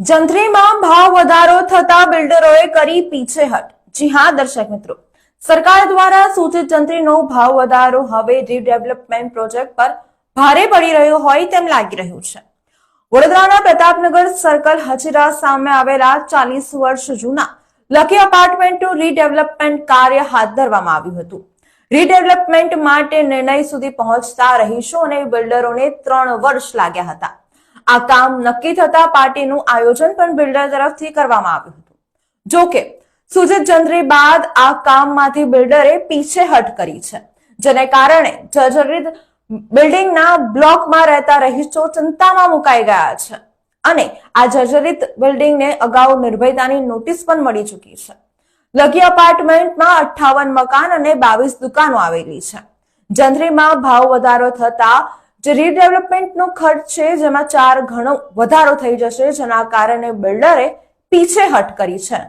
જંત્રીમાં ભાવ વધારો થતા બિલ્ડરોએ કરી પીછેહટ। જી હા દર્શક મિત્રો, સરકાર દ્વારા સૂચિત જંત્રીનો ભાવ વધારો હવે રીડેવલપમેન્ટ પ્રોજેક્ટ પર ભારે પડી રહ્યો હોય તેમ લાગી રહ્યું છે। વડોદરાના પ્રતાપનગર સર્કલ હજીરા સામે આવેલા 40 વર્ષ જૂના લકી અપાર્ટમેન્ટનું રીડેવલપમેન્ટ કાર્ય હાથ ધરવામાં આવ્યું હતું। રીડેવલપમેન્ટ માટે નિર્ણય સુધી પહોંચતા રહીશો અને બિલ્ડરોને 3 વર્ષ લાગ્યા હતા। આ કામ નક્કી થતા પાર્ટીનું આયોજન પણ બિલ્ડર તરફથી કરવામાં આવ્યું હતું। જો કે સૂચિત જંત્રી બાદ આ કામમાંથી બિલ્ડરે પીછેહટ કરી છે, જેને કારણે જર્જરિત બિલ્ડિંગના બ્લોકમાં રહેતા રહીશો ચિંતામાં મુકાઈ ગયા છે અને આ જર્જરિત બિલ્ડિંગને અગાઉ નિર્ભયતાની નોટિસ પણ મળી ચૂકી છે। લકી અપાર્ટમેન્ટમાં 58 મકાન અને 22 દુકાનો આવેલી છે। જંત્રીમાં ભાવ વધારો થતા જે રીડેવલપમેન્ટનો ખર્ચ છે જેમાં 4 ગણો વધારો થઈ જશે, જેના કારણે બિલ્ડરે પીછેહટ કરી છે।